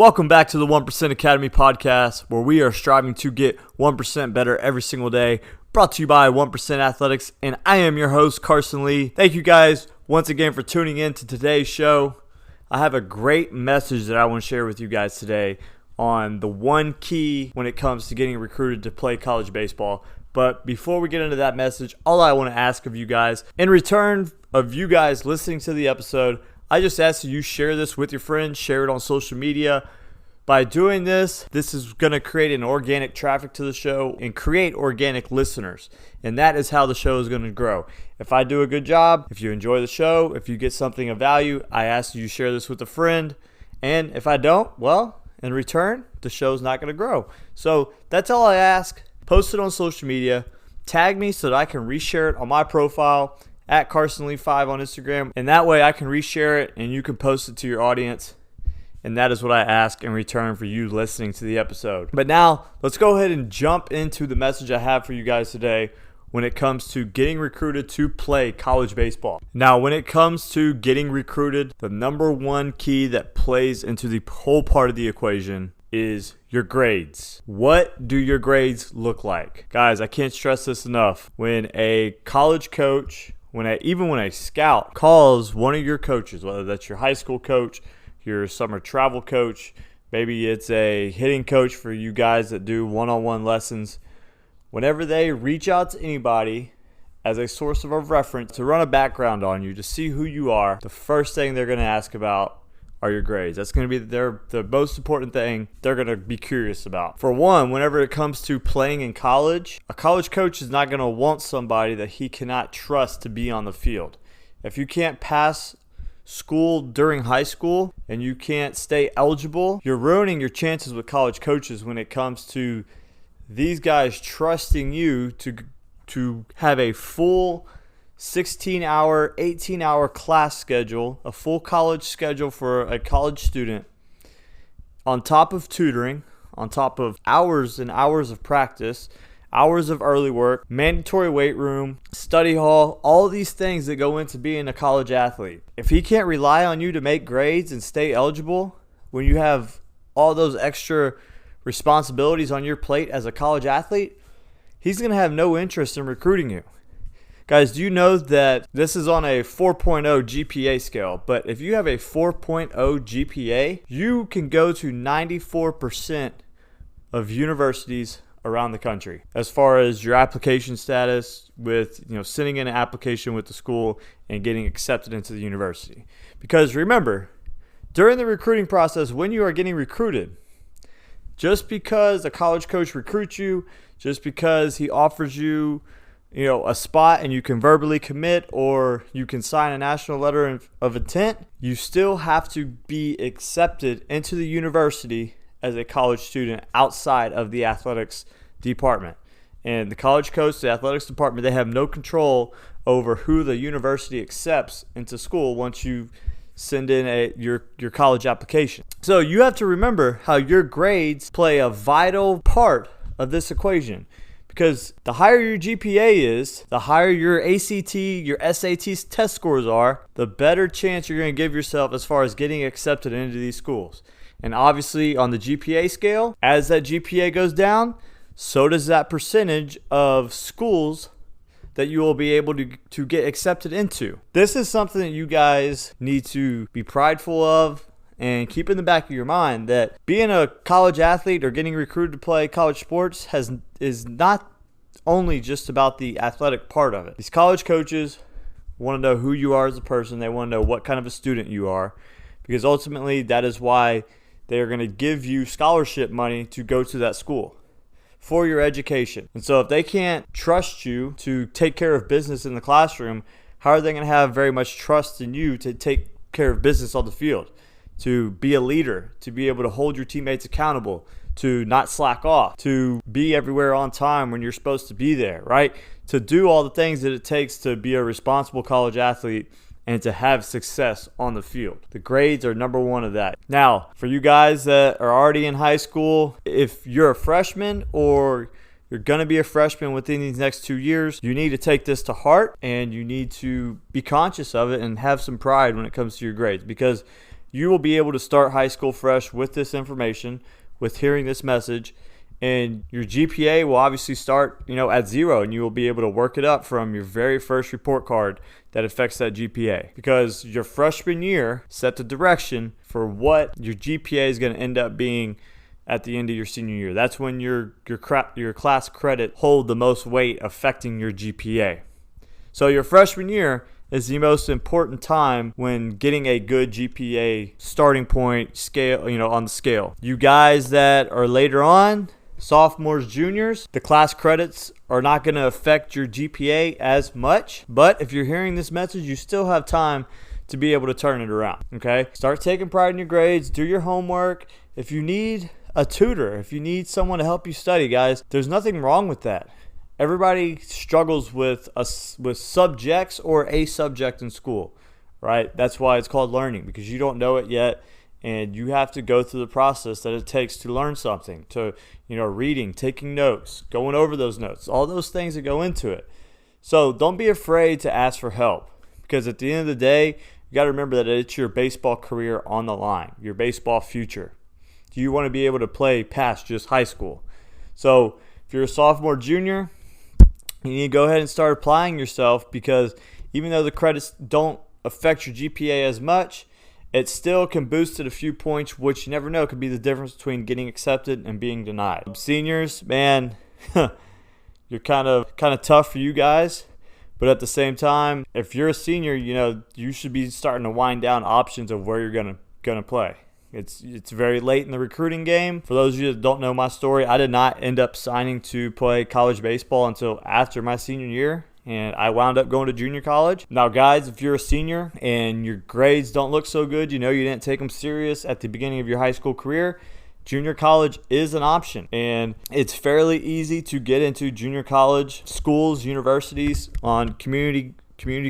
Welcome back to the 1% Academy podcast, where we are striving to get 1% better every single day. Brought to you by 1% Athletics, and I am your host, Carson Lee. Thank you guys once again for tuning in to today's show. I have a great message that I want to share with you guys today on the one key when it comes to getting recruited to play college baseball. But before we get into that message, all I want to ask of you guys, in return of you guys listening to the episode, I just ask that you share this with your friends, share it on social media. By doing this, this is going to create an organic traffic to the show and create organic listeners. And that is how the show is going to grow. If I do a good job, if you enjoy the show, if you get something of value, I ask you share this with a friend. And if I don't, well, in return, the show's not going to grow. So that's all I ask. Post it on social media. Tag me so that I can reshare it on my profile at CarsonLee5 on Instagram. And that way I can reshare it and you can post it to your audience. And that is what I ask in return for you listening to the episode. But now, let's go ahead and jump into the message I have for you guys today when it comes to getting recruited to play college baseball. Now, when it comes to getting recruited, the number one key that plays into the whole part of the equation is your grades. What do your grades look like? Guys, I can't stress this enough. When a college coach, even when a scout calls one of your coaches, whether that's your high school coach, your summer travel coach, maybe it's a hitting coach for you guys that do one-on-one lessons. Whenever they reach out to anybody as a source of a reference to run a background on you, to see who you are, the first thing they're going to ask about are your grades. That's going to be the most important thing they're going to be curious about. For one, whenever it comes to playing in college, a college coach is not going to want somebody that he cannot trust to be on the field. If you can't pass school during high school and you can't stay eligible, you're ruining your chances with college coaches when it comes to these guys trusting you to have a full 16-hour, 18-hour class schedule, a full college schedule for a college student, on top of tutoring, on top of hours and hours of practice, hours of early work, mandatory weight room, study hall, all these things that go into being a college athlete. If he can't rely on you to make grades and stay eligible when you have all those extra responsibilities on your plate as a college athlete, he's going to have no interest in recruiting you. Guys, do you know that this is on a 4.0 GPA scale? But if you have a 4.0 GPA, you can go to 94% of universities around the country as far as your application status with, sending in an application with the school and getting accepted into the university. Because remember, during the recruiting process, when you are getting recruited, just because a college coach recruits you, just because he offers you a spot and you can verbally commit or you can sign a national letter of intent, you still have to be accepted into the university as a college student outside of the athletics department. And the college coach, the athletics department, they have no control over who the university accepts into school once you send in your college application. So you have to remember how your grades play a vital part of this equation. Because the higher your GPA is, the higher your ACT, your SAT test scores are, the better chance you're going to give yourself as far as getting accepted into these schools. And obviously on the GPA scale, as that GPA goes down, so does that percentage of schools that you will be able to get accepted into. This is something that you guys need to be prideful of and keep in the back of your mind, that being a college athlete or getting recruited to play college sports is not only just about the athletic part of it. These college coaches want to know who you are as a person. They want to know what kind of a student you are, because ultimately that is why they are going to give you scholarship money to go to that school for your education. And so if they can't trust you to take care of business in the classroom, how are they going to have very much trust in you to take care of business on the field, to be a leader, to be able to hold your teammates accountable, to not slack off, to be everywhere on time when you're supposed to be there, right? To do all the things that it takes to be a responsible college athlete and to have success on the field. The grades are number one of that. Now, for you guys that are already in high school, if you're a freshman or you're going to be a freshman within these next 2 years, you need to take this to heart and you need to be conscious of it and have some pride when it comes to your grades. Because You will be able to start high school fresh with this information, with hearing this message, and your GPA will obviously start, at 0, and you will be able to work it up from your very first report card that affects that GPA. Because your freshman year set the direction for what your GPA is going to end up being at the end of your senior year. That's when your class credit hold the most weight affecting your GPA. So your freshman year is the most important time when getting a good GPA starting point scale, on the scale. You guys that are later on, sophomores, juniors, the class credits are not going to affect your GPA as much. But if you're hearing this message, you still have time to be able to turn it around, okay? Start taking pride in your grades, do your homework. If you need a tutor, if you need someone to help you study, guys, there's nothing wrong with that. Everybody struggles with subjects or a subject in school, right? That's why it's called learning, because you don't know it yet, and you have to go through the process that it takes to learn something, to, reading, taking notes, going over those notes, all those things that go into it. So don't be afraid to ask for help, because at the end of the day, you got to remember that it's your baseball career on the line, your baseball future. You want to be able to play past just high school. So if you're a sophomore, junior, you need to go ahead and start applying yourself, because even though the credits don't affect your GPA as much, it still can boost it a few points, which you never know could be the difference between getting accepted and being denied. Seniors, man, you're kind of tough for you guys. But at the same time, if you're a senior, you should be starting to wind down options of where you're gonna play. It's very late in the recruiting game. For those of you that don't know my story, I did not end up signing to play college baseball until after my senior year, and I wound up going to junior college. Now, guys, if you're a senior and your grades don't look so good, you didn't take them serious at the beginning of your high school career, junior college is an option, and it's fairly easy to get into junior college schools, universities on community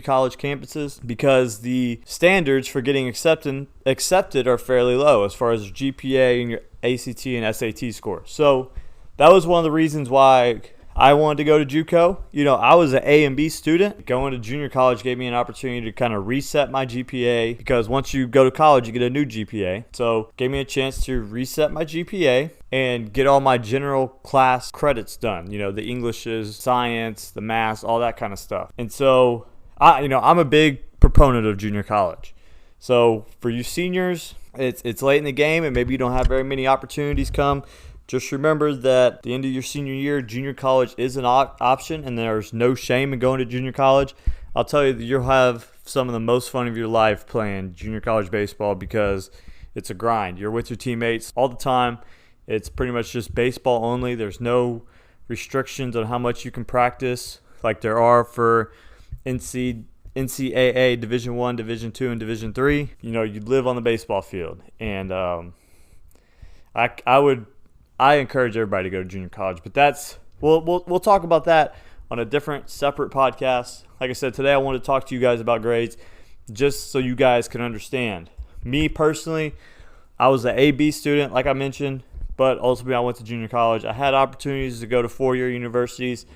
college campuses, because the standards for getting accepted are fairly low as far as GPA and your ACT and SAT scores. So that was one of the reasons why I wanted to go to JUCO. I was an A and B student. Going to junior college gave me an opportunity to kind of reset my GPA, because once you go to college, you get a new GPA. So it gave me a chance to reset my GPA and get all my general class credits done. The Englishes, science, the math, all that kind of stuff. And so I'm a big proponent of junior college. So for you seniors, it's late in the game, and maybe you don't have very many opportunities come. Just remember that at the end of your senior year, junior college is an option, and there's no shame in going to junior college. I'll tell you that you'll have some of the most fun of your life playing junior college baseball, because it's a grind. You're with your teammates all the time. It's pretty much just baseball only. There's no restrictions on how much you can practice like there are for NCAA Division I, Division II, and Division III. You live on the baseball field, and I encourage everybody to go to junior college. But we'll talk about that on a different, separate podcast. Like I said, today I want to talk to you guys about grades, just so you guys can understand. Me personally, I was an A/B student, like I mentioned, but ultimately I went to junior college. I had opportunities to go to four-year universities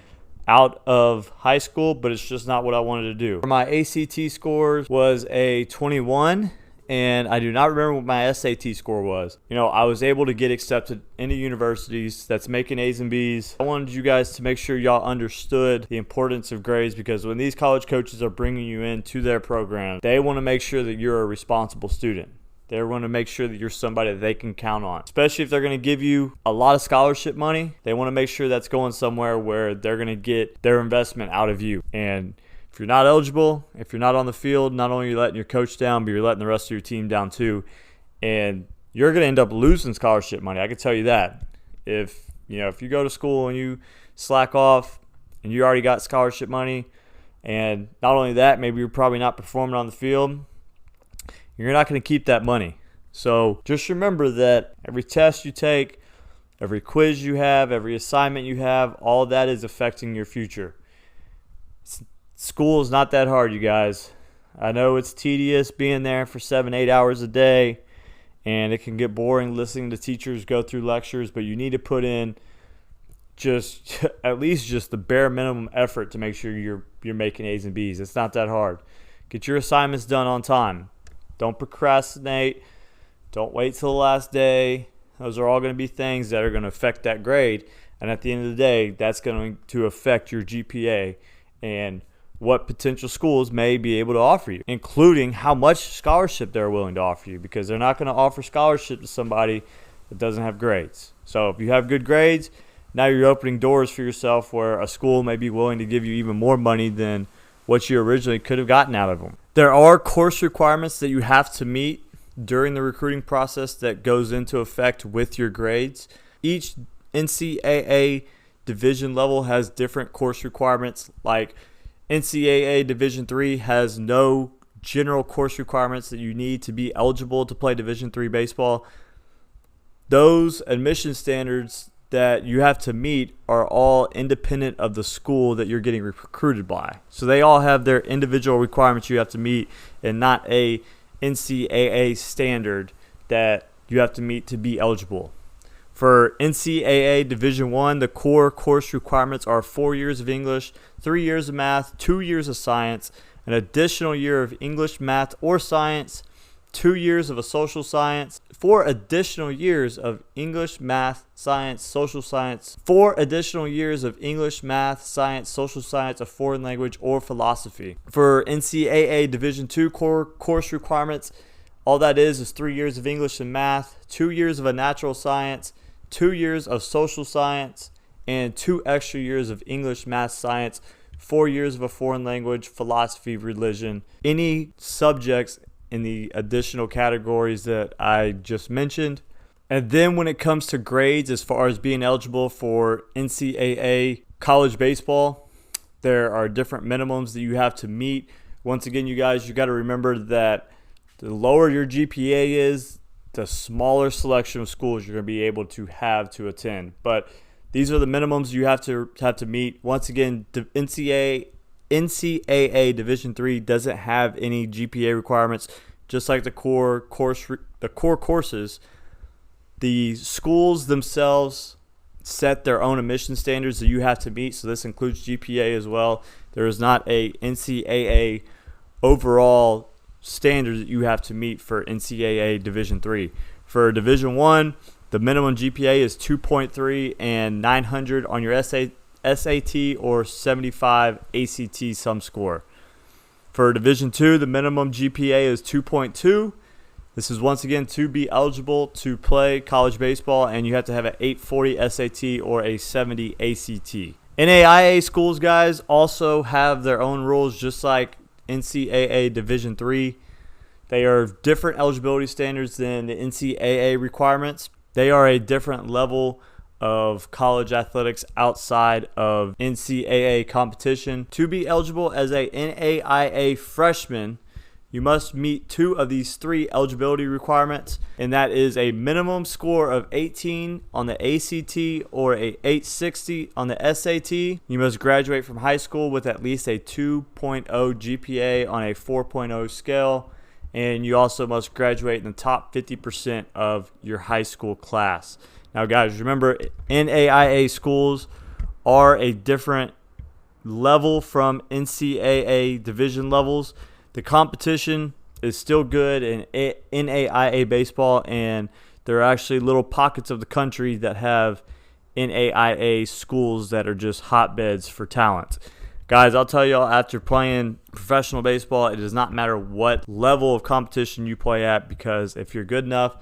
out of high school, but it's just not what I wanted to do. My ACT scores was a 21, and I do not remember what my SAT score was. I was able to get accepted into universities that's making A's and B's. I wanted you guys to make sure y'all understood the importance of grades, because when these college coaches are bringing you into their program, they want to make sure that you're a responsible student. They want to make sure that you're somebody that they can count on. Especially if they're going to give you a lot of scholarship money, they want to make sure that's going somewhere where they're going to get their investment out of you. And if you're not eligible, if you're not on the field, not only are you letting your coach down, but you're letting the rest of your team down too. And you're going to end up losing scholarship money. I can tell you that. If you go to school and you slack off and you already got scholarship money, and not only that, maybe you're probably not performing on the field, you're not going to keep that money. So just remember that every test you take, every quiz you have, every assignment you have, all that is affecting your future. School is not that hard, you guys. I know it's tedious being there for 7-8 hours a day, and it can get boring listening to teachers go through lectures, but you need to put in just at least just the bare minimum effort to make sure you're making A's and B's. It's not that hard. Get your assignments done on time. Don't procrastinate. Don't wait till the last day. Those are all going to be things that are going to affect that grade. And at the end of the day, that's going to affect your GPA and what potential schools may be able to offer you, including how much scholarship they're willing to offer you, because they're not going to offer scholarship to somebody that doesn't have grades. So if you have good grades, now you're opening doors for yourself where a school may be willing to give you even more money than what you originally could have gotten out of them. There are course requirements that you have to meet during the recruiting process that goes into effect with your grades. Each NCAA division level has different course requirements. Like NCAA Division III has no general course requirements that you need to be eligible to play Division III baseball. Those admission standards that you have to meet are all independent of the school that you're getting recruited by. So they all have their individual requirements you have to meet, and not a NCAA standard that you have to meet to be eligible. For NCAA Division I, the core course requirements are 4 years of English, 3 years of math, 2 years of science, an additional year of English, math, or science, 2 years of a social science, 4 additional years of English, math, science, social science, 4 additional years of English, math, science, social science, a foreign language, or philosophy. For NCAA Division II core course requirements, all that is 3 years of English and math, 2 years of a natural science, 2 years of social science, and 2 extra years of English, math, science, 4 years of a foreign language, philosophy, religion. Any subjects in the additional categories that I just mentioned. And then when it comes to grades, as far as being eligible for NCAA college baseball, there are different minimums that you have to meet. Once again, you guys, you got to remember that the lower your GPA is, the smaller selection of schools you're going to be able to have to attend. But these are the minimums you have to meet. Once again, the NCAA Division III doesn't have any GPA requirements, just like the core courses. The schools themselves set their own admission standards that you have to meet, so this includes GPA as well. There is not a NCAA overall standard that you have to meet for NCAA Division III. For Division I, the minimum GPA is 2.3 and 900 on your SAT or 75 ACT sum score. For Division II, the minimum GPA is 2.2. This is once again to be eligible to play college baseball, and you have to have an 840 SAT or a 70 ACT. NAIA schools, guys, also have their own rules, just like NCAA Division III. They are different eligibility standards than the NCAA requirements. They are a different level of college athletics outside of NCAA competition. To be eligible as a NAIA freshman, you must meet 2 of these 3 eligibility requirements, and that is a minimum score of 18 on the ACT or a 860 on the SAT. You must graduate from high school with at least a 2.0 GPA on a 4.0 scale, and you also must graduate in the top 50% of your high school class. Now, guys, remember, NAIA schools are a different level from NCAA division levels. The competition is still good in NAIA baseball, and there are actually little pockets of the country that have NAIA schools that are just hotbeds for talent. Guys, I'll tell y'all, after playing professional baseball, it does not matter what level of competition you play at, because if you're good enough,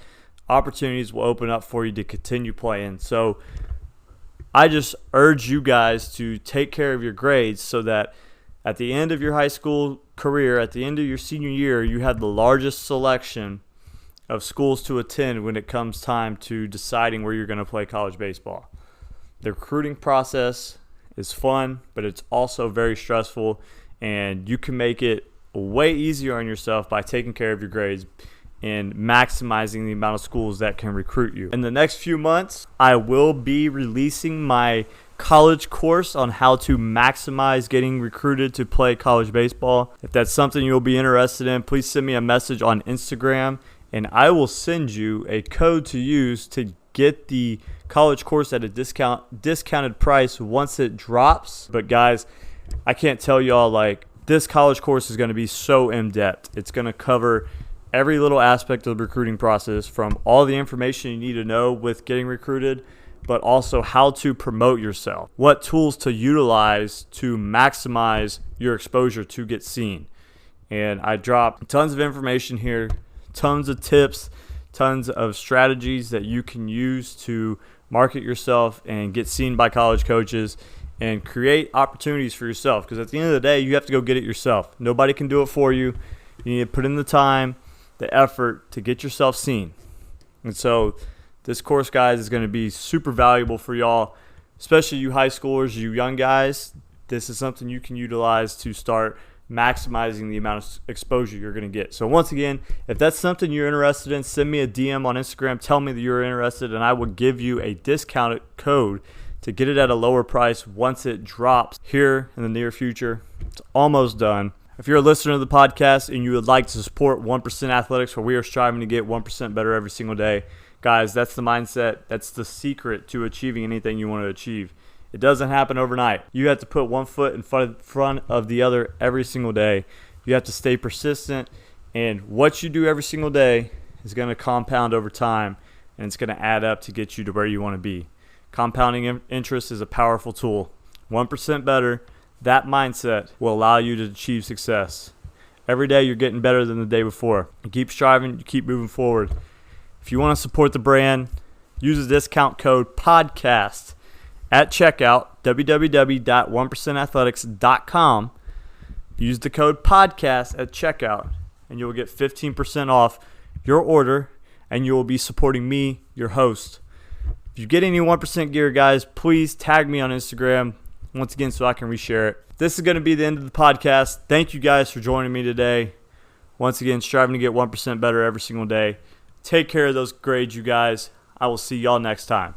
opportunities will open up for you to continue playing. So I just urge you guys to take care of your grades so that at the end of your high school career, at the end of your senior year, you have the largest selection of schools to attend when it comes time to deciding where you're going to play college baseball. The recruiting process is fun, but it's also very stressful, and you can make it way easier on yourself by taking care of your grades and maximizing the amount of schools that can recruit you. In the next few months, I will be releasing my college course on how to maximize getting recruited to play college baseball. If that's something you'll be interested in, please send me a message on Instagram, and I will send you a code to use to get the college course at a discounted price once it drops. But guys, I can't tell y'all, like, this college course is going to be so in-depth. It's going to cover every little aspect of the recruiting process, from all the information you need to know with getting recruited, but also how to promote yourself, what tools to utilize to maximize your exposure to get seen. And I drop tons of information here, tons of tips, tons of strategies that you can use to market yourself and get seen by college coaches and create opportunities for yourself. Because at the end of the day, you have to go get it yourself. Nobody can do it for you. You need to put in the time, the effort to get yourself seen. And so this course, guys, is going to be super valuable for y'all, especially you high schoolers, you young guys. This is something you can utilize to start maximizing the amount of exposure you're going to get. So once again, if that's something you're interested in, send me a DM on Instagram. Tell me that you're interested, and I will give you a discounted code to get it at a lower price once it drops here in the near future. It's almost done. If you're a listener to the podcast and you would like to support 1% Athletics, where we are striving to get 1% better every single day, guys, that's the mindset. That's the secret to achieving anything you want to achieve. It doesn't happen overnight. You have to put one foot in front of the other every single day. You have to stay persistent, and what you do every single day is going to compound over time, and it's going to add up to get you to where you want to be. Compounding interest is a powerful tool. 1% better, that mindset will allow you to achieve success. Every day you're getting better than the day before. You keep striving, you keep moving forward. If you want to support the brand, use the discount code PODCAST at checkout, www.1percentathletics.com. Use the code PODCAST at checkout, and you will get 15% off your order, and you will be supporting me, your host. If you get any 1% gear, guys, please tag me on Instagram, once again, so I can reshare it. This is going to be the end of the podcast. Thank you guys for joining me today. Once again, striving to get 1% better every single day. Take care of those grades, you guys. I will see y'all next time.